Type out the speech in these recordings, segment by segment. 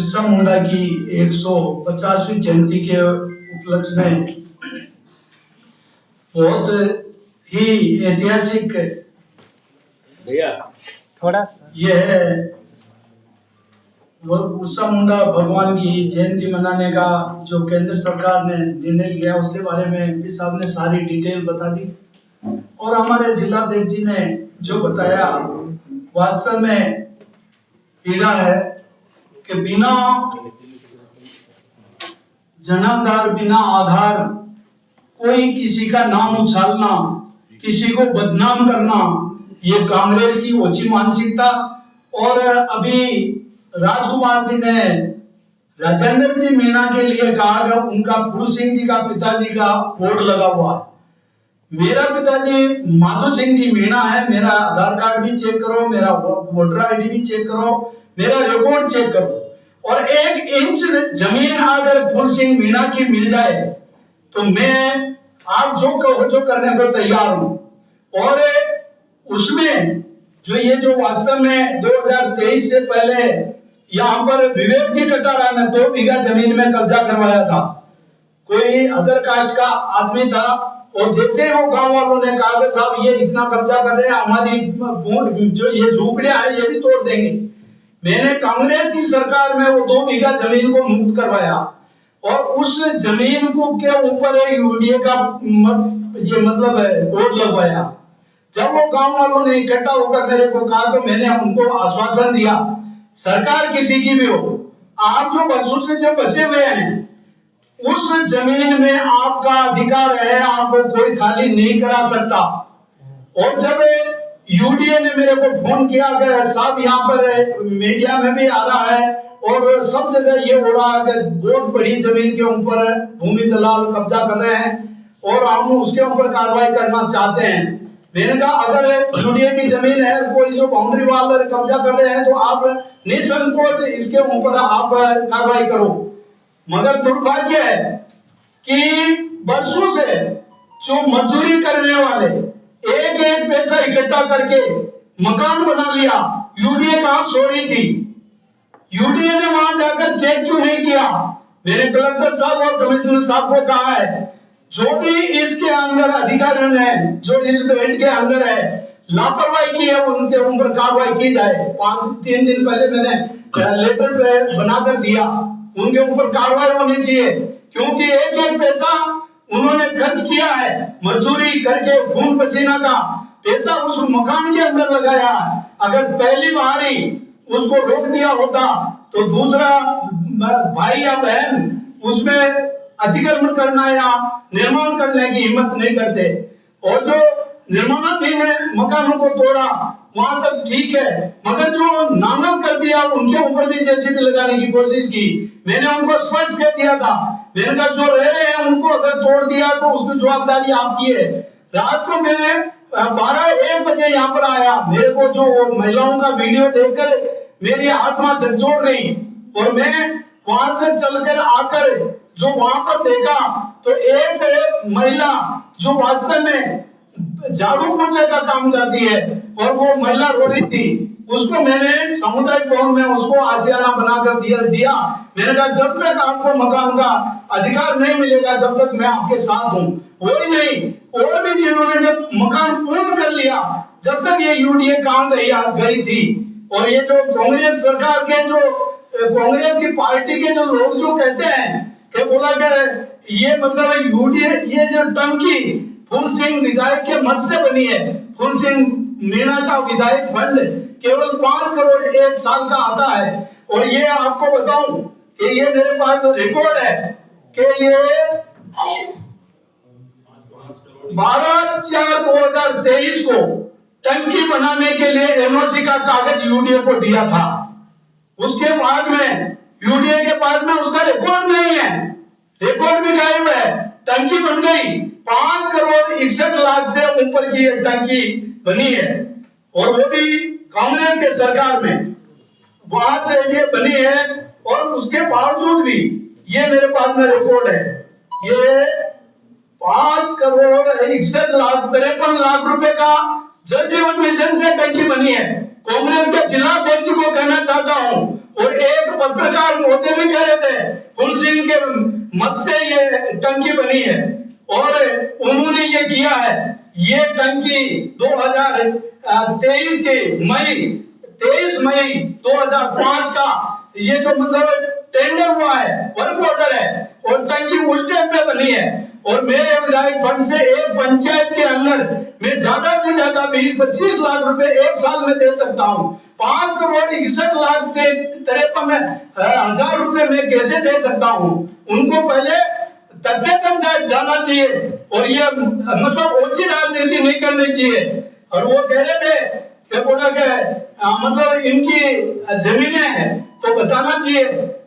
बिरसा मुंडा की 150वीं जयंती के उपलक्ष्य में बहुत ही ऐतिहासिक भैया थोड़ा सा यह है बिरसा मुंडा भगवान की जयंती मनाने का जो केंद्र सरकार ने निर्णय लिया उसके बारे में एमपी साहब ने सारी डिटेल बता दी और हमारे जिलाध्यक्ष जी ने जो बताया वास्तव में पीड़ा है कि बिना जनाधार बिना आधार कोई किसी का नाम उछालना, किसी को बदनाम करना, ये कांग्रेस की ओछी मानसिकता। और अभी राजकुमार जी ने राजेंद्र जी मीणा के लिए कहा कि उनका फूल सिंह जी का पिताजी का बोर्ड लगा हुआ है। मेरा पिताजी माधो सिंह जी मीणा है, मेरा आधार कार्ड भी चेक करो, मेरा वोटर आईडी भी चेक करो, मेरा रिकॉर्ड चेक करो, और 1 इंच जमीन अगर फूल सिंह मीणा की मिल जाए तो मैं आप जो कहो जो करने को तैयार हूं। और उसमें जो वास्तव में 2023 से पहले यहाँ पर विवेक जी कटारा ने 2 बीघा जमीन में कब्जा करवाया था, कोई अदर कास्ट का आदमी था, और जैसे वो गांव वालों ने कहा कि साहब ये इतना कब्जा कर रहे हैं, हमारी जो ये झोपड़ियां हैं ये भी तोड़ देंगे, मैंने कांग्रेस की सरकार में वो 2 बीघा जमीन को मुक्त करवाया और उस जमीन को के ऊपर यूडीए का ये मतलब बोर्ड लगवाया। जब वो गांव वालों ने इकट्ठा होकर मेरे को कहा तो मैंने उनको आश्वासन दिया, सरकार किसी की भी हो, आप जो वर्षों से जो बसे हुए हैं उस जमीन में आपका अधिकार है, आपको कोई खाली नहीं करा सकता। और जब यूडीए ने मेरे को फोन किया कि साहब यहाँ पर मीडिया में भी आ रहा है और सब जगह ये हो रहा है कि बहुत बड़ी जमीन के ऊपर भूमि दलाल कब्जा कर रहे हैं और हम उसके ऊपर कार्रवाई करना चाहते हैं। मैंने कहा अगर यूडीए की जमीन है, कोई जो बाउंड्री वाल कब्जा कर रहे हैं तो आप निसंकोच इसके ऊपर आप कार्रवाई करो। मगर दुर्भाग्य है कि वर्षों से जो मजदूरी करने वाले एक एक पैसा इकट्ठा करके मकान बना लिया, यूडीए कहां सो रही थी, यूडीए ने वहां जाकर चेक क्यों नहीं किया। मैंने कलेक्टर साहब और कमिश्नर साहब को कहा है जो भी इसके अंदर अधिकारी है, जो इस बेल्ट के अंदर है, लापरवाही की है उनके ऊपर कार्रवाई की जाए। 3 दिन पहले मैंने लेटर बनाकर दिया, उनके ऊपर कार्रवाई होनी चाहिए क्योंकि एक एक पैसा उन्होंने खर्च किया है, मजदूरी करके खून पसीना का पैसा उस मकान के अंदर लगाया। अगर पहली बार ही उसको रोक दिया होता तो दूसरा भाई या बहन उसमें अतिक्रमण करना या निर्माण करने की हिम्मत नहीं करते। और जो निर्माणाधीन ने मकानों को तोड़ा वहां तक ठीक है, मगर जो नांगा कर दिया उनके ऊपर भी जेसीबी लगाने की कोशिश की। मैंने उनको स्पष्ट कह दिया था, मैंने कहा जो रह रहे हैं उनको अगर तोड़ दिया तो उसकी जवाबदारी आपकी है। रात को मैं 12-1 बजे यहाँ पर आया, मेरे को जो महिलाओं का वीडियो देखकर मेरी आत्मा झकझोर गई और मैं वहां से चलकर आकर जो वहां पर देखा तो एक महिला जो वास्तव में झाड़ू पोछे का काम करती है और वो महिला रो रही थी, उसको मैंने सामुदायिक भवन में उसको आशियाना बनाकर दिया। मैंने कहा जब तक आपको मकान का अधिकार नहीं मिलेगा जब तक मैं आपके साथ हूँ। वही नहीं, और भी जिन्होंने जब मकान पूर्ण कर लिया जब तक ये यूडीए कहाँ गई थी। और ये जो कांग्रेस सरकार के जो कांग्रेस की पार्टी के जो लोग जो कहते हैं कि बोला कि ये मतलब यूडीए ये जो टंकी फूल सिंह विधायक के मत से बनी है, फूल सिंह मीणा का विधायक फंड केवल 5 करोड़ 1 साल का आता है। और ये आपको बताऊं कि ये मेरे पास रिकॉर्ड है कि ये 12/4/2023 को टंकी बनाने के लिए एनओसी का कागज यूडीए को दिया था। उसके बाद में यूडीए के पास में उसका रिकॉर्ड नहीं है, रिकॉर्ड भी गायब है। टंकी बन गई, 5 करोड़ 61 लाख से ऊपर की एक टंकी बनी है और वो भी कांग्रेस के सरकार में वहां से ये बनी है। और उसके बावजूद भी ये मेरे पास में रिकॉर्ड है, ये 5 करोड़ 61 लाख 53 लाख रुपए का जल जीवन मिशन से टंकी बनी है। कांग्रेस के जिला अध्यक्ष को कहना चाहता हूं और एक पत्रकार महोदय भी कह रहे थे फूल सिंह के मत से ये टंकी बनी है और उन्होंने ये किया है। ये टंकी 2023 के 23 मई 2005 का ये जो मतलब टेंडर हुआ है, वर्क ऑर्डर है और टंकी उस टाइम पे बनी है। और मेरे विधायक फंड से एक पंचायत के अंदर मैं ज्यादा से ज्यादा 20-25 लाख रुपए एक साल में दे सकता हूँ। 5,61,53,000 रुपए मैं कैसे दे सकता हूँ? उनको पहले तथ्य तक जाना चाहिए और ये मतलब ओछी राजनीति नहीं करनी चाहिए। और वो कह रहे थे कि बोला कि मतलब इनकी जमीनें हैं तो बताना चाहिए।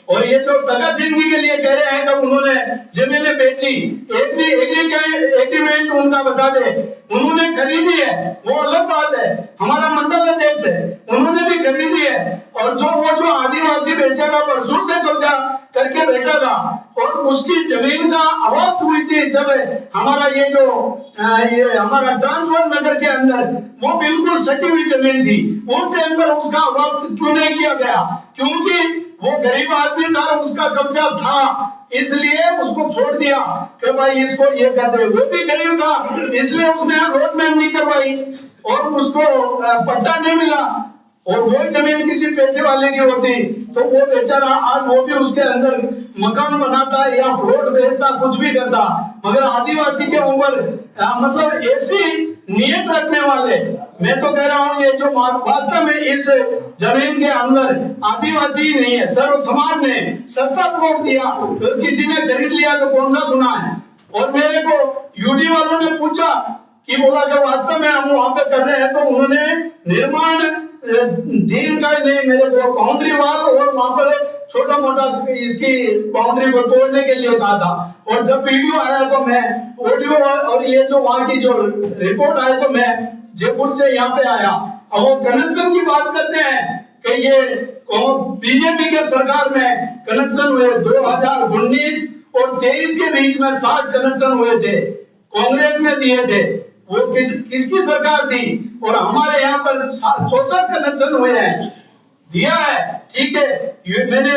और ये जो भगत सिंह जी के लिए कह रहे हैं कि उन्होंने जमीनें बेची, एक भी एग्रीमेंट उनका बता दे। उन्होंने खरीदी है वो अलग बात है, हमारा मंडल अध्यक्ष है उन्होंने भी खरीदी है। और जो आदिवासी बेचारा बरसों से कब्जा करके बैठा था और उसकी जमीन का अवैध हुई थी जब हमारा ये हमारा ट्रांसफर नगर के अंदर वो बिल्कुल सटी हुई जमीन थी, उस टाइम पर उसका अवैध क्यों नहीं किया गया? क्योंकि वो गरीब आदमी था, उसका कब्जा था, इसलिए उसको छोड़ दिया कि भाई इसको ये कर दे। वो भी गरीब था इसलिए उसने अलॉटमेंट नहीं करवाई और उसको पट्टा नहीं मिला। और वो जमीन किसी पैसे वाले की होती तो वो बेचारा आज वो भी उसके अंदर मकान बनाता या प्लॉट बेचता, कुछ भी करता। मगर आदिवासी के ऊपर मतलब ऐसी नियत रखने वाले, मैं तो कह रहा हूँ ये जो वास्तव में इस जमीन के अंदर आदिवासी नहीं है, सर्व समाज ने सस्ता प्लॉट दिया तो किसी ने खरीद लिया तो कौन सा गुनाह है? और मेरे को यूडी वालों ने पूछा कि बोला कि वास्तव में हम वहां पे कर रहे हैं, तो उन्होंने निर्माण दिन का नहीं मेरे को बाउंड्री वाल और वहां पर छोटा मोटा इसकी बाउंड्री को तोड़ने के लिए कहा था। और जब वीडियो आया तो मैं ऑडियो और ये जो वहां की जो रिपोर्ट आई तो मैं जयपुर से यहाँ पे आया। अब वो कनेक्शन की बात करते हैं कि ये बीजेपी के सरकार में कनेक्शन हुए 2019 और 23 के बीच में 60 कनेक्शन हुए थे, कांग्रेस ने दिए थे। वो किसकी सरकार थी? और हमारे यहाँ पर 64 कनेक्शन हुए हैं, दिया है, ठीक है। ये मैंने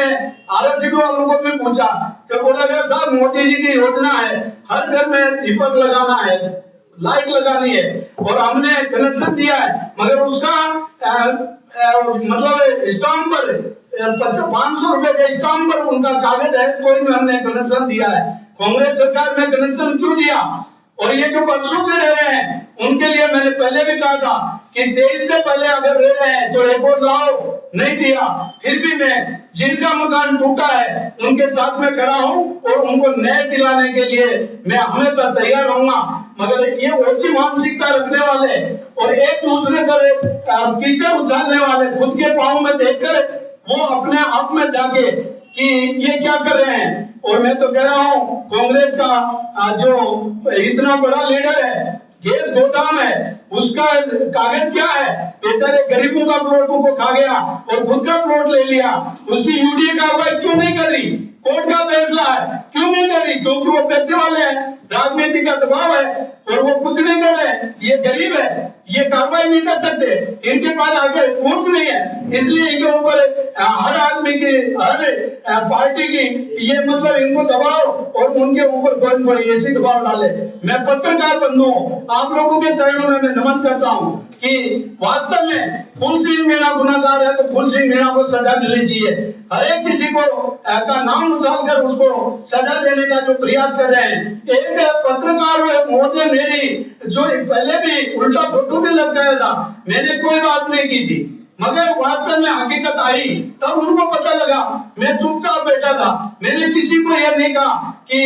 आरएससीबी वालों को भी पूछा कि बोला गया साहब मोदी जी की योजना है हर घर में दीपक लगाना है, लाइट लगानी है और हमने कनेक्शन दिया है, मगर उसका मतलब स्टाम्प पर 500 रुपए के स्टाम्प पर उनका कागज है तो इनमें हमने कनेक्शन दिया है। कांग्रेस सरकार में कनेक्शन क्यों दिया? और ये जो बरसों से रह रहे हैं उनके लिए मैंने पहले भी कहा था कि 23 से पहले अगर रह रहे हैं तो रिपोर्ट लाओ, नहीं दिया। फिर भी मैं जिनका मकान टूटा है उनके साथ में खड़ा हूं और उनको न्याय दिलाने के लिए मैं हमेशा तैयार रहूंगा। मगर ये ओछी मानसिकता रखने वाले और एक दूसरे पर कीचड़ उछालने वाले खुद के पांव में देखकर वो अपने आप में जाके कि ये क्या कर रहे हैं। और मैं तो कह रहा हूँ कांग्रेस का जो इतना बड़ा लीडर है, गैस गोदाम है, उसका कागज क्या है? बेचारे गरीबों का प्लॉट को खा गया और खुद का प्लॉट ले लिया। उसकी यूडीए कार्रवाई क्यों नहीं कर रही? कोर्ट का फैसला है, क्यों नहीं कर रही? क्योंकि वो पैसे वाले हैं, राजनीति का दबाव है और वो कुछ नहीं कर रहे। ये गरीब है, ये कार्रवाई नहीं कर सकते, इनके पास आगे पहुंच नहीं है, इसलिए इनके ऊपर हर आदमी की, हर पार्टी की ये मतलब इनको दबाव और उनके ऊपर कोई कोई ऐसी दबाव डाले। मैं पत्रकार बंधुओं आप लोगों के चरणों में मैं नमन करता हूँ कि वास्तव में फूल सिंह मीणा गुनाहगार है तो फूल सिंह मीणा को सजा मिलनी चाहिए। हर एक किसी को का नाम उछाल कर उसको सजा देने का जो प्रयास कर रहे हैं। एक पत्रकार महोदय मेरी जो पहले भी उल्टा फोटो भी लटकाया था, मैंने कोई बात नहीं की थी, मगर वास्तव में हकीकत आई तब उनको पता लगा। मैं चुपचाप बैठा था, मैंने किसी को यह नहीं कहा कि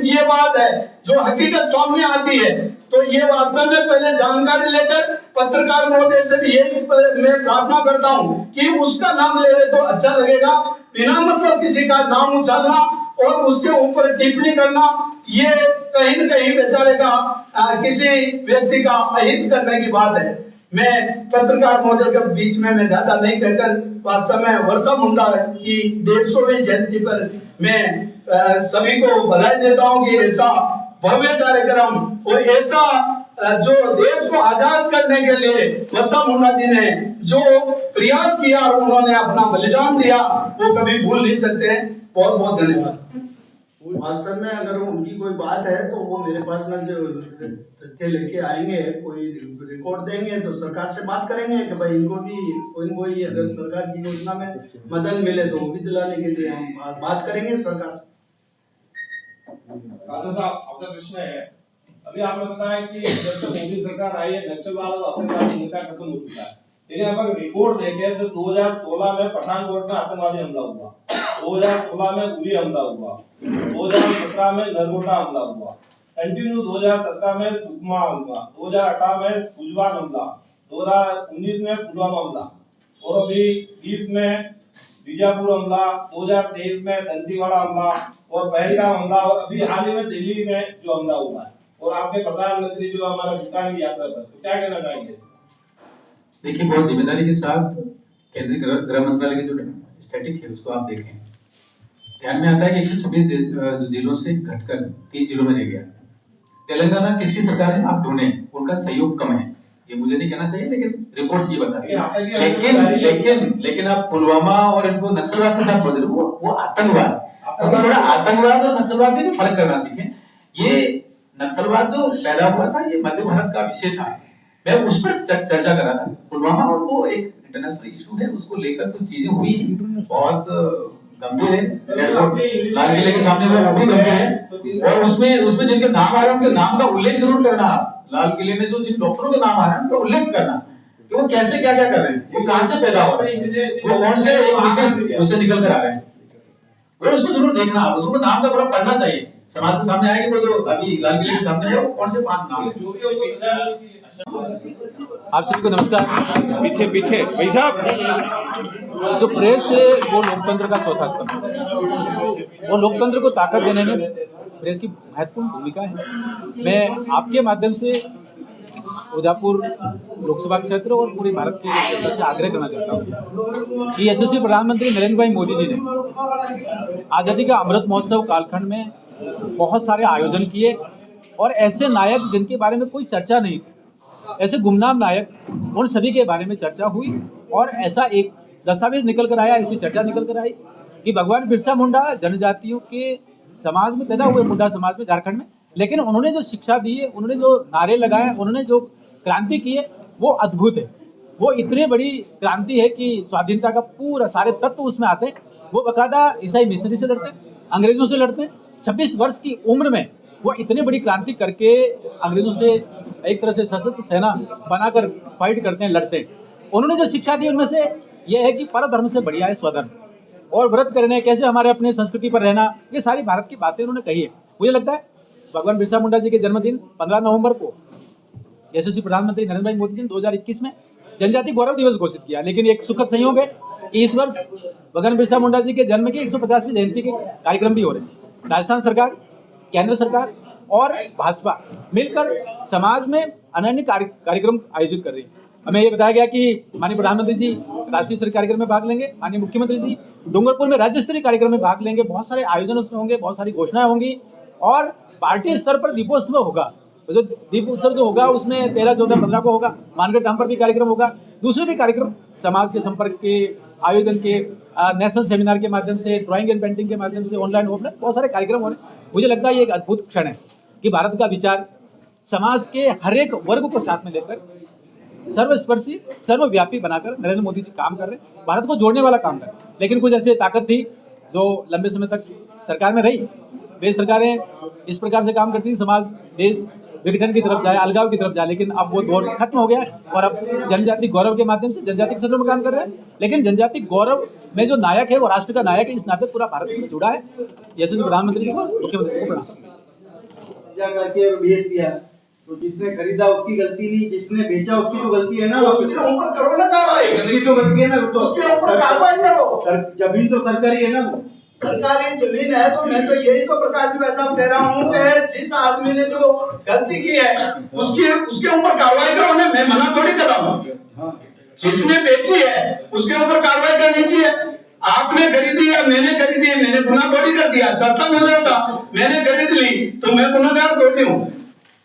ये बात है। जो हकीकत सामने आती है तो ये वास्तव में पहले जानकारी लेकर पत्रकार महोदय से भी यही मैं प्रार्थना करता हूँ कि उसका नाम ले तो अच्छा लगेगा। बिना मतलब किसी का नाम उछालना और उसके ऊपर टिप्पणी करना ये कहीं न कहीं बेचारे का किसी व्यक्ति का अहित करने की बात है। मैं पत्रकार महोदय के बीच में मैं ज्यादा नहीं कहकर वास्तव में वर्षा मुंडा की 150वीं जयंती पर मैं सभी को बधाई देता हूं कि ऐसा भव्य कार्यक्रम और ऐसा जो देश को आजाद करने के लिए बिरसा मुंडा जी ने जो प्रयास किया और उन्होंने अपना बलिदान दिया, वो कभी भूल नहीं सकते हैं। बहुत बहुत धन्यवाद। वास्तव में अगर उनकी कोई बात है तो वो मेरे पास में जो तथ्य लेके आएंगे, कोई रिकॉर्ड देंगे तो सरकार से बात करेंगे कि भाई इनको भी कोई अगर सरकार की योजना में मदद मिले तो वो भी दिलाने के लिए हम बात करेंगे सरकार से। साधु साहब, आपसे प्रश्न है, अभी आपने बताया कि जब से मोदी सरकार आई है नक्सलवाद और आतंकवादी नेता खत्म हो चुका है, लेकिन अब अगर रिपोर्ट देखें तो 2016 में पठानकोट में आतंकवादी हमला हुआ, 2016 में उरी हमला हुआ, 2017 में नरगोटा हमला हुआ, कंटिन्यू 2017 में सुकमा हमला, 2018 में उजवान हमला, 2019 में पुलवामा हमला, और अभी 20 में बीजापुर हमला, 2023 में दंतेवाड़ा हमला और पहलगाम हमला, और अभी हाल ही में दिल्ली में जो हमला हुआ है, और आपके प्रधानमंत्री जो हमारा भूटान की यात्रा पर, तो क्या कहना चाहेंगे? देखिए, बहुत जिम्मेदारी के साथ केंद्रीय गृह मंत्रालय की जो स्टैटिक है उसको आप देखें, ध्यान में आता है कि 126 जिलों से घटकर 3 जिलों में रह गया। तेलंगाना किसकी सरकार है आप ढूंढें, उनका सहयोग कम है, ये मुझे नहीं कहना चाहिए, लेकिन रिपोर्ट ये बता रही है। लेकिन आप पुलवामा और इनको नक्सलवाद के साथ बोल रहे हो, वो आतंकवाद, तो थोड़ा आतंकवाद और नक्सलवाद में फर्क करना सीखें। ये नक्सलवाद जो पैदा हुआ था ये मध्य भारत का विषय था, मैं उस पर चर्चा कर रहा था। पुलवामा और वो एक इंटरनेशनल इशू है, उसको लेकर तो चीजें हुई बहुत गंभीर है, लाल किले के सामने वो भी गंभीर है, और उसमें जिनके नाम आ रहे हैं उनके नाम का उल्लेख जरूर करना। लाल किले में जो जिन डॉक्टरों के नाम आ रहे हैं उनका उल्लेख करना कि वो कैसे क्या क्या कर रहे हैं, वो कहां से पैदा हो रहे हैं, वो कौन से एक विषय उससे निकल कर आ रहे हैं, वो उसको जरूर देखना, उसको नाम का थोड़ा पढ़ना चाहिए। समाज के सामने आएगी वो जो अभी लाल किले के सामने है वो कौन से 5 नाम है। आप सभी को नमस्कार। पीछे पीछे भाई साहब, जो प्रेस है वो लोकतंत्र का चौथा स्तंभ है, वो लोकतंत्र को ताकत देने में प्रेस की महत्वपूर्ण भूमिका है। मैं आपके माध्यम से उदयपुर लोकसभा क्षेत्र और पूरे भारत के जनता से आग्रह करना चाहता हूँ कि यशस्वी प्रधानमंत्री नरेंद्र भाई मोदी जी ने आज़ादी का अमृत महोत्सव कालखंड में बहुत सारे आयोजन किए, और ऐसे नायक जिनके बारे में कोई चर्चा नहीं थी, ऐसे गुमनाम नायक, उन सभी के बारे में चर्चा हुई, और ऐसा एक दस्तावेज निकल कर आया, ऐसी चर्चा निकल कर आई कि भगवान बिरसा मुंडा जनजातियों के समाज में पैदा हुए, मुंडा समाज में, झारखंड में, लेकिन उन्होंने जो शिक्षा दी है, उन्होंने जो नारे लगाए, उन्होंने जो क्रांति की है वो अद्भुत है। वो इतनी बड़ी क्रांति है कि स्वाधीनता का पूरा सारे तत्व उसमें आते हैं। वो बकायदा ईसाई मिशनरी से लड़ते हैं, अंग्रेजों से लड़ते हैं। 26 वर्ष की उम्र में वो इतनी बड़ी क्रांति करके अंग्रेजों से एक तरह से सशस्त्र सेना बनाकर फाइट करते हैं, लड़ते हैं। उन्होंने जो शिक्षा दी उनमें से यह है कि परधर्म से बढ़िया है स्वधर्म, और व्रत करने, कैसे हमारे अपने संस्कृति पर रहना, ये सारी भारत की बातें उन्होंने कही है। मुझे लगता है भगवान बिरसा मुंडा जी के जन्मदिन 15 नवंबर को यशस्वी प्रधानमंत्री नरेंद्र भाई मोदी जी ने 2021 में जनजाति गौरव दिवस घोषित किया, लेकिन एक सुखद संयोग है कि इस वर्ष भगवान बिरसा मुंडा जी के जन्म की 150वीं जयंती के कार्यक्रम भी हो रहे हैं। राजस्थान सरकार, केंद्र सरकार और भाजपा मिलकर समाज में अनन्य कार्यक्रम आयोजित कर रही है। हमें ये बताया गया कि माननीय प्रधानमंत्री जी राष्ट्रीय स्तरीय कार्यक्रम में भाग लेंगे, माननीय मुख्यमंत्री जी डूंगरपुर में राज्य स्तरीय कार्यक्रम में भाग लेंगे, बहुत सारे आयोजन उसमें होंगे, बहुत सारी घोषणाएं होंगी, और पार्टी स्तर पर दीपोत्सव होगा। तो जो दीपोत्सव जो होगा उसमें 13, 14, 15 को होगा। मानगढ़ धाम पर भी कार्यक्रम होगा, दूसरे भी कार्यक्रम समाज के संपर्क के आयोजन के, नेशनल सेमिनार के माध्यम से, ड्राइंग एंड पेंटिंग के माध्यम से, ऑनलाइन ऑफलाइन बहुत सारे कार्यक्रम हो रहे हैं। मुझे लगता है ये एक अद्भुत क्षण है कि भारत का विचार समाज के हर एक वर्ग को साथ में लेकर सर्वस्पर्शी, सर्वव्यापी बनाकर नरेंद्र मोदी जी काम कर रहे हैं, भारत को जोड़ने वाला काम कर रहे हैं। लेकिन कुछ ऐसी ताकत थी जो लंबे समय तक सरकार में रही, वे सरकारें इस प्रकार से काम करती थी, समाज, देश विघटन की तरफ जाए, अलगाव की तरफ जाए, लेकिन अब वो दौर खत्म हो गया है, और अब जनजाति गौरव के माध्यम से जनजाति के क्षेत्र में काम कर रहे हैं। लेकिन जनजाति गौरव में जो नायक है वो राष्ट्र का नायक है, इस नाते पूरा भारत इसमें जुड़ा है। यशस्वी प्रधानमंत्री जी को, मुख्यमंत्री को प्रणाम करके भेज दिया, तो जिसने खरीदा उसकी गलती नहीं, जिसने बेचा उसकी तो गलती है ना, उसके ऊपर करो ना कार्रवाई, उसकी तो गलती है ना, तो उसके ऊपर कार्रवाई करो। जमीन तो सरकारी है ना, सरकारी जमीन है, तो मैं तो यही तो प्रकाश जी साहब कह रहा हूँ कि जिस आदमी ने जो गलती की है उसके ऊपर कार्रवाई करो ना, मैं मना थोड़ी कर रहा हूँ। जिसने बेची है उसके ऊपर कार्रवाई करनी चाहिए। आपने खरीदी या मैंने खरीदी, मैंने गुनाह थोड़ी कर दिया, सस्ता मिल रहा था मैंने खरीद ली, तो मैं गुनहगार थोड़ी हूँ।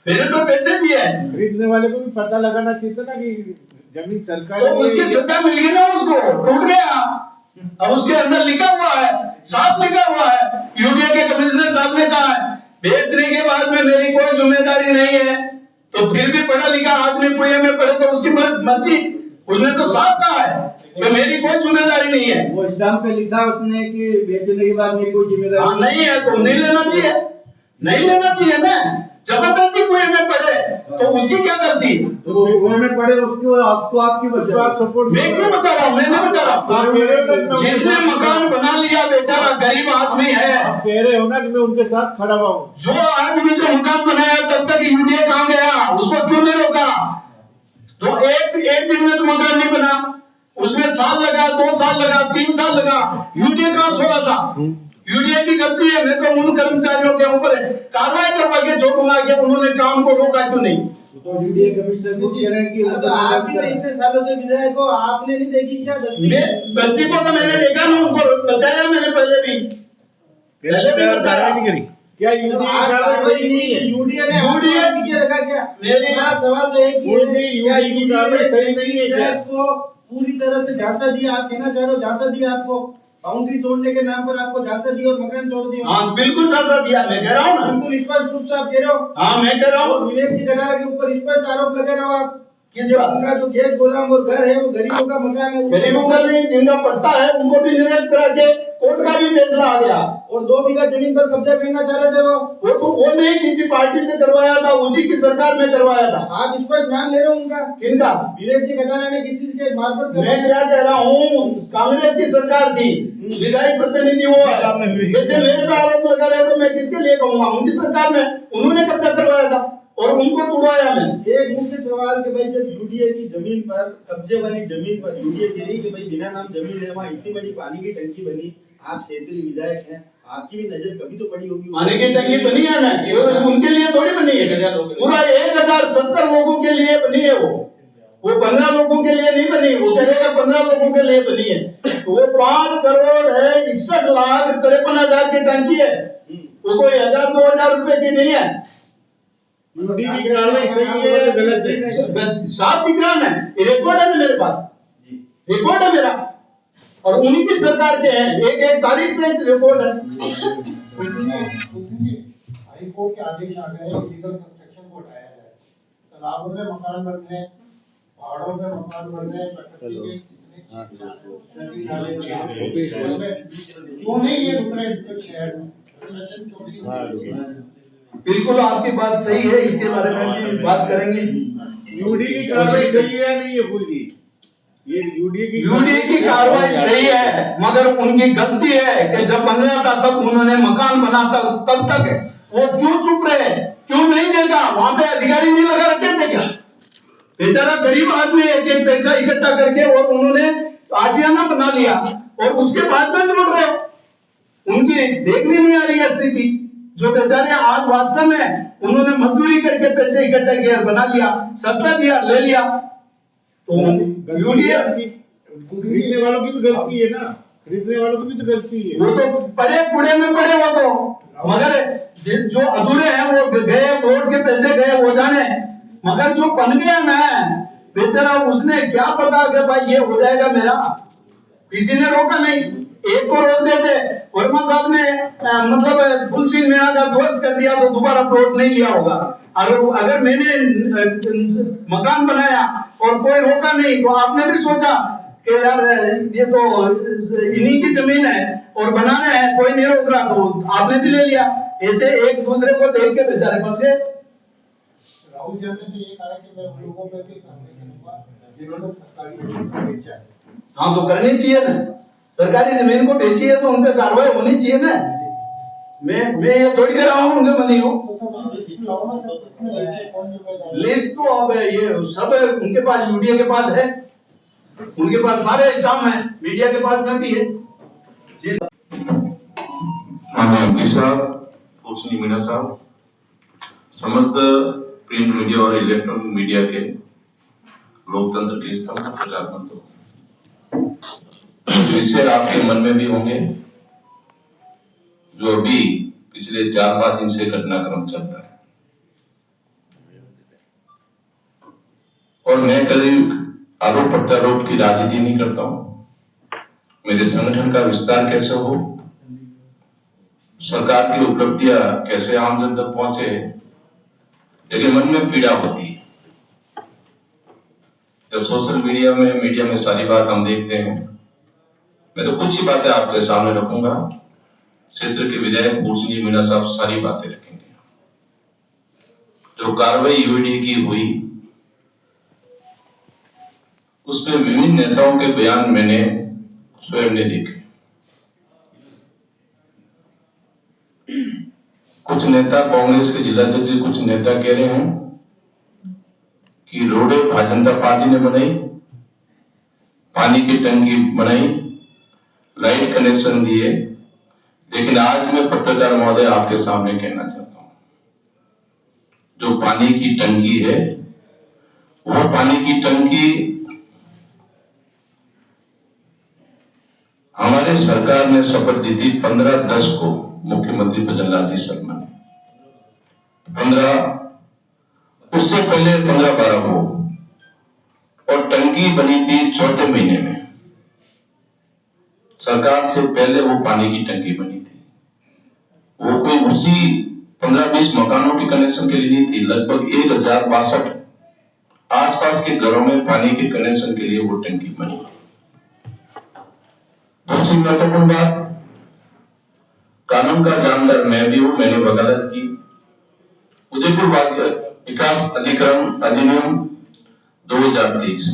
मैंने तो पैसे दिए हैं। खरीदने वाले को भी पता लगाना चाहिए था ना कि जमीन सरकारी तो उसकी सत्ता मिल गई ना, उसको टूट गया। अब उसके अंदर लिखा हुआ है, साफ लिखा हुआ है, यूडीए के कमिश्नर साहब ने कहा है बेचने के बाद में मेरी कोई जिम्मेदारी नहीं है। तो फिर भी पढ़ा लिखा आदमी कुएं में पड़े तो उसकी मर्जी, उसने तो साफ कहा है कि मेरी कोई जिम्मेदारी नहीं है। वो स्टाम्प पे लिखा उसने कि बेचने के बाद मेरी कोई जिम्मेदारी नहीं है तो नहीं लेना चाहिए, नहीं लेना चाहिए ना। जबरदस्ती कुएं में पड़े तो उसकी क्या गलती? तो कुएं में पड़े उसको आप क्यों बचा रहे हो? सपोर्ट मैं क्यों बचा रहा हूँ? मैं नहीं बचा रहा हूँ। जिसने मकान बना लिया बेचारा गरीब आदमी है। आप कह रहे हो ना कि मैं उनके साथ खड़ा हुआ हूँ। जो आदमी जो मकान बनाया तब तक यूडीए कहाँ गया? उसको क्यों नहीं रोका? तो एक दिन में तो मकान नहीं बना, उसमें साल लगा, 2 साल लगा, 3 साल लगा। यूडीए कहाँ सो रहा था? यूडीए की गलती है। मैं तो उन कर्मचारियों के ऊपर कार्रवाई करवा के छोड़ूंगा कि उन्होंने काम को रोका क्यों नहीं। तो यूडीए कमिश्नर को कह रहे हैं कि तो आप भी इतने सालों से विधायक हो, आपने नहीं देखी क्या बस्ती को तो मैंने देखा ना, उनको बताया मैंने पहले भी नहीं करी क्या यूडीए ने यूडीए रखा क्या? मेरा सवाल तो एक ही है, यूडीए की कार्रवाई सही नहीं है क्या? को पूरी तरह से झांसा दिया, आप कहना चाह रहे हो झांसा दिया आपको, बाउंड्री तोड़ने के नाम पर आपको झांसा दिया और मकान तोड़ दिया। हाँ बिल्कुल झांसा दिया, मैं कह रहा हूँ ना, बिल्कुल स्पष्ट रूप से आप कह रहे हो। हाँ मैं कह रहा हूँ। विवेक जी कटारा के ऊपर स्पष्ट आरोप लगा रहे हो आप। किस बात? उनका जो गैस गोदाम और घर है वो गरीबों का मकान है। गरीबों का नहीं, जिनका पट्टा है उनको भी निवेश करा के कोर्ट का भी फैसला आ गया। और 2 बीघा जमीन पर कब्जा करना चाह रहे थे वो नहीं किसी पार्टी से करवाया था, उसी की सरकार में करवाया था। आप स्पष्ट नाम ले रहे हो उनका। किनका? विवेक जी कटारा ने किसी के मार्फत मैं क्या कह रहा हूँ, कांग्रेस की सरकार थी, विधायक प्रतिनिधि वो है। जैसे मेरे पे आरोप लगा रहे तो मैं किसके लिए कहूंगा? उनकी सरकार में उन्होंने कब्जा करवाया था और उनको तुड़वाया मैंने। एक मुख्य सवाल कि भाई जब यूडीए की जमीन पर, कब्जे वाली जमीन पर यूडीए कह रही कि भाई बिना नाम जमीन है, वहाँ इतनी बड़ी पानी की टंकी बनी, आप क्षेत्रीय विधायक हैं, आपकी भी नजर कभी तो पड़ी होगी। पानी की टंकी बनी है ना, उनके लिए थोड़ी बनी है, पूरा 1070 लोगों के लिए बनी है। वो 15 लोगों के लिए नहीं बनी, वो कहेगा 15 लोगों के लिए बनी है। तो वो 5 करोड़ है, 61,53,000 की टंकी है, वो कोई 1000-2000 रुपए की नहीं है। यूडीए की कार्रवाई सही है या गलत है? साफ दिख रहा है, रिकॉर्ड है मेरे पास, रिकॉर्ड है मेरा, और उन्हीं की सरकार के हैं, एक तारीख से रिपोर्ट है। हाई कोर्ट के आदेश आ गए इलीगल कंस्ट्रक्शन को हटाया जाए, तालाबों में मकान बन रहे हैं, पहाड़ों में मकान बन रहे हैं, प्रकृति के क्यों नहीं ये रुक रहे शहर में? बिल्कुल आपकी बात सही है, इसके बारे में भी बात करेंगे। यूडीए की कार्रवाई सही है नहीं है फूल जी? ये यूडीए की कार्रवाई सही है, मगर उनकी गलती है कि जब बन रहा था तब उन्होंने मकान बना था, तब तक है वो क्यों चुप रहे, क्यों नहीं देखा? वहां पे अधिकारी नहीं लगा रखे थे क्या? बेचारा गरीब आदमी एक पैसा इकट्ठा करके और उन्होंने आशियाना बना लिया और उसके बाद में लौट रहे। उनकी देखने नहीं आ रही है स्थिति, जो बेचारे आज वास्तव में उन्होंने मजदूरी करके पैसे इकट्ठा किया, बना लिया, सस्ता दिया, ले लिया। तो यूडीए खरीदने वालों की भी गलती है ना, खरीदने वालों की भी तो गलती है। वो तो पड़े कूड़े में पड़े, वो तो, मगर जो अधूरे हैं वो गए, वोट के पैसे गए वो जाने, मगर जो बन गया ना बेचारा, उसने क्या पता कि भाई ये हो जाएगा मेरा, किसी ने रोका नहीं। एक को रोक देते, वर्मा साहब ने मतलब फुल मीणा का दोस्त कर दिया तो दोबारा वोट नहीं लिया होगा। अगर मैंने मकान बनाया और कोई रोका नहीं, तो आपने भी सोचा कि यार ये तो इन्हीं की जमीन है और बना रहे हैं, कोई नहीं रोक रहा, तो आपने भी ले लिया। ऐसे एक दूसरे को देख के बेचारे फंस गए। राहुल जी ने तो ये कहा कि मैं उन लोगों पे भी कार्रवाई करूंगा जिन्होंने सरकारी जमीन बेचा है। हाँ तो करनी चाहिए ना, सरकारी जमीन को बेची है तो उन पे कार्रवाई होनी चाहिए ना। मैं ये थोड़ी कह रहा हूँ उनके बनी हो लिस्ट, तो अब ये सब उनके पास, यूडीए के पास है, उनके पास सारे स्टाफ है, मीडिया के पास में भी है। माननीय एमपी साहब, पूजनीय मीणा साहब, समस्त प्रिंट मीडिया और इलेक्ट्रॉनिक मीडिया के लोकतंत्र के स्तंभ प्रजातंत्र विषय आपके मन में भी होंगे, जो अभी पिछले 4-5 दिन से घटनाक्रम चल रहा है। और मैं कभी आरोप प्रत्यारोप की राजनीति नहीं करता हूं। मेरे संगठन का विस्तार कैसे हो, सरकार की उपलब्धियां कैसे आम जन तक पहुंचे, लेकिन मन में पीड़ा होती है जब सोशल मीडिया में सारी बात हम देखते हैं। मैं तो कुछ ही बातें आपके सामने रखूंगा, क्षेत्र के विधायक पूजनीय मीणा साहब सारी बातें रखेंगे। जो कार्रवाई यूडी की हुई उसमें विभिन्न नेताओं के बयान मैंने स्वयं ने देखे। कुछ नेता कांग्रेस के जिलाध्यक्ष, कुछ नेता कह रहे हैं कि रोडें भारतीय जनता पार्टी ने बनाई, पानी की टंकी बनाई, लाइट कनेक्शन दिए। लेकिन आज मैं पत्रकार महोदय आपके सामने कहना चाहता हूं, जो पानी की टंकी है वो पानी की टंकी हमारे सरकार ने शपथ दी थी 15/10 को, मुख्यमंत्री भजनलाल जी शर्मा ने 15, उससे पहले 15/12 को, और टंकी बनी थी चौथे महीने में। सरकार से पहले वो पानी की टंकी बनी थी। वो कोई उसी 15-20 मकानों के कनेक्शन के लिए नहीं थी, लगभग 1062 आसपास के घरों में पानी के कनेक्शन के लिए वो टंकी बनी थी। दूसरी महत्वपूर्ण बात, कानून का जानकार मैं भी हूं, मैंने वकालत की। उदयपुर विकास अधिकरण अधिनियम 2023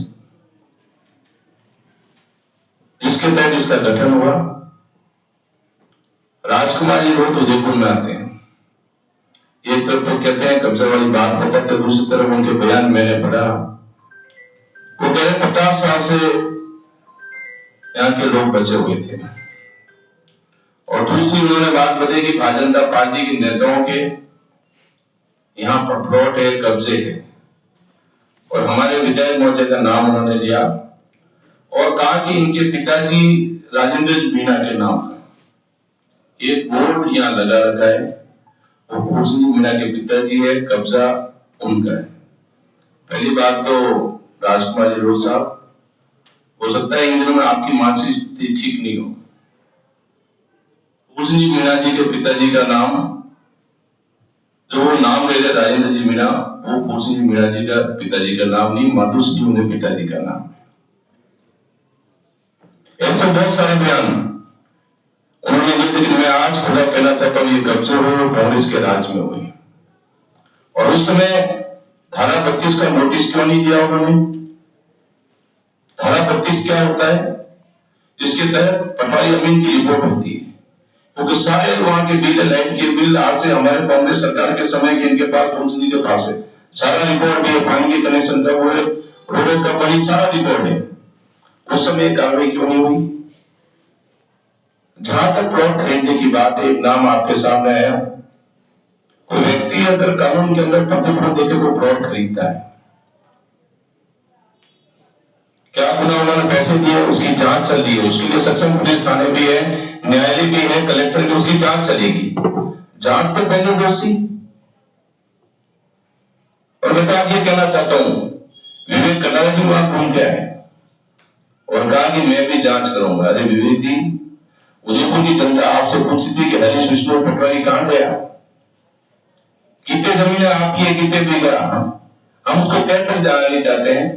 जिसके तहत इसका गठन हुआ, राजकुमारी रोड उदयपुर में आते हैं। एक तरफ तो कहते हैं कब्जा वाली बात बताते, दूसरी तरफ उनके बयान मैंने पढ़ा, वो कह रहे 50 साल से यहाँ के लोग बसे हुए थे। और दूसरी उन्होंने बात बताई कि भारतीय जनता पार्टी के नेताओं के यहाँ पर प्लॉट है, कब्जे है, और हमारे विधायक महोदय का नाम उन्होंने लिया और कहा कि इनके पिताजी राजेंद्र मीणा के नाम है एक बोर्ड यहाँ लगा रखा है, वो पूजनीय मीणा के पिताजी है, कब्जा उनका है। पहली बात तो राजकुमारी रोड साहब, हो सकता है इन दिनों में आपकी मानसिक स्थिति ठीक नहीं हो। पूजनीय मीणा जी के पिताजी का नाम, जो वो नाम ले रहे राजेंद्र जी मीणा, वो पूजनीय मीणा जी का पिताजी का नाम नहीं, माधुश्री उनके पिताजी का नाम। ऐसे बहुत सारे बयान उन्होंने दिए, लेकिन मैं आज खुला कहना चाहता हूं, ये कब्जे हुए कांग्रेस के राज में हुए। और उस समय धारा 32 का नोटिस क्यों नहीं दिया उन्होंने? धारा 32 क्या होता है? जिसके तहत पटवारी अमीन की रिपोर्ट होती है, क्योंकि सारे वहां के बिल, लाइट के बिल आज से हमारे कांग्रेस सरकार के समय के इनके पास, पूजनी के पास है, सारा रिपोर्ट है, पानी के कनेक्शन कब हुए, रोड कब बनी, सारा रिपोर्ट है। उस समय कार्रवाई क्यों नहीं हुई? जहां तक प्लॉट खरीदने की बात है, एक नाम आपके सामने आया, कोई व्यक्ति अगर कानून के अंदर पत्र देखे तो प्लॉट खरीदता है, क्या गुना उन्होंने पैसे दिए, उसकी जांच चल रही है, उसके लिए सक्षम पुलिस थाने भी है, न्यायालय भी है, कलेक्टर भी, उसकी जांच चलेगी। जांच से पहले दोषी। और मैं तो आज ये कहना चाहता हूं, विवेक कटारिया की बात भूल गया है और कहा कि मैं भी जांच करूंगा। अरे विवेक जी, उदयपुर की जनता आपसे पूछती थी कि हरीश विष्णु पटवारी कहां गया, कितने जमीनें आपकी है, कितने बीघा, हम उसको तय तक जाना नहीं चाहते हैं।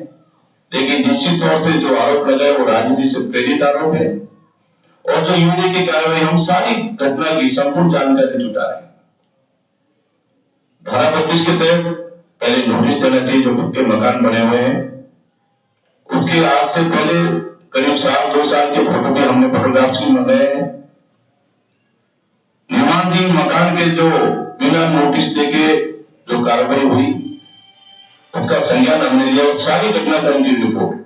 लेकिन निश्चित तौर से जो आरोप लगाए वो राजनीति से प्रेरित आरोप है, और जो यूडी की कार्रवाई, हम सारी घटना की संपूर्ण जानकारी जुटा रहे हैं। धारा 32 के तहत पहले नोटिस देना चाहिए, जो पक्के मकान बने हुए हैं उसके आज से पहले करीब 1-2 साल के फोटो भी हमने फोटोग्राफ्स भी मंगाए हैं। निर्माणाधीन मकान के जो बिना नोटिस देके जो कार्रवाई हुई उसका संज्ञान हमने लिया, और सारी घटनाक्रम की रिपोर्ट।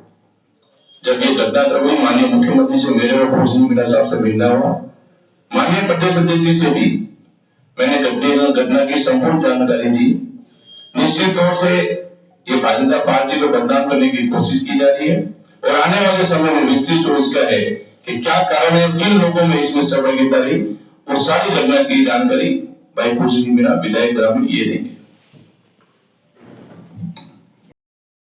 जब ये घटनाक्रम हुई, माननीय मुख्यमंत्री से मेरे और पूजनीय मीणा साहब से मिलना हुआ, माननीय प्रदेश अध्यक्ष जी से भी मैंने घटना की संपूर्ण जानकारी दी। निश्चित तौर से ये भारतीय जनता पार्टी को बदनाम करने की कोशिश की जा रही है, और आने वाले समय में विस्तृत रूप इसका है कि क्या कारण है, किन लोगों में इसमें सहभागिता रही, वो सारी घटना की जानकारी भाई पूजनीय मीणा विधायक ग्रामीण ये देंगे।